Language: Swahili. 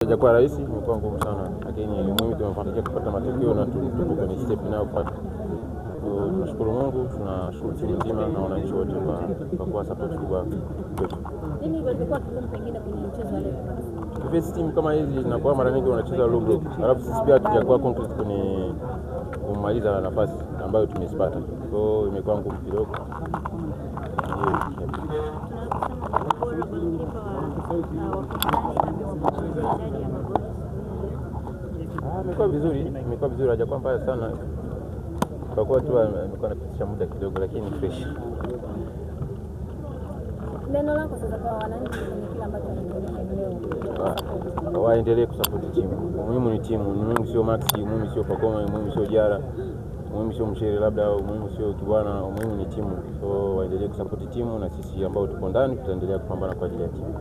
Hajakuwa rahisi, imekuwa ngumu sana, lakini muhimu tumefanikiwa kupata matokeo na tupo kwenye step inayofuata. Tunashukuru Mungu, tunashukuru timu nzima na wananchi wote kwa kuwa support kubwa kwetu. Nini ilikuwa kitu pengine kwenye mchezo wa leo? Kivesi timu kama hizi zinakuwa mara nyingi wanacheza low block. Alafu sisi pia hatujakuwa concrete kwenye kumaliza nafasi ambayo tumezipata. Kwa hiyo imekuwa ngumu kidogo. Imekuwa vizuri, hajakuwa mbaya sana. Kwa kuwa tu amekuwa anapitisha muda kidogo, lakini fresh. Neno lako sasa kwa wananchi ni kile ambacho leo waendelee kusupport timu. Muhimu ni timu, muhimu sio Maxi, muhimu sio Pacome, muhimu sio Jara, muhimu sio Mshere labda, au muhimu sio Kibwana, muhimu ni timu. So waendelee kusupport timu na sisi ambao tuko ndani tutaendelea kupambana kwa ajili ya timu.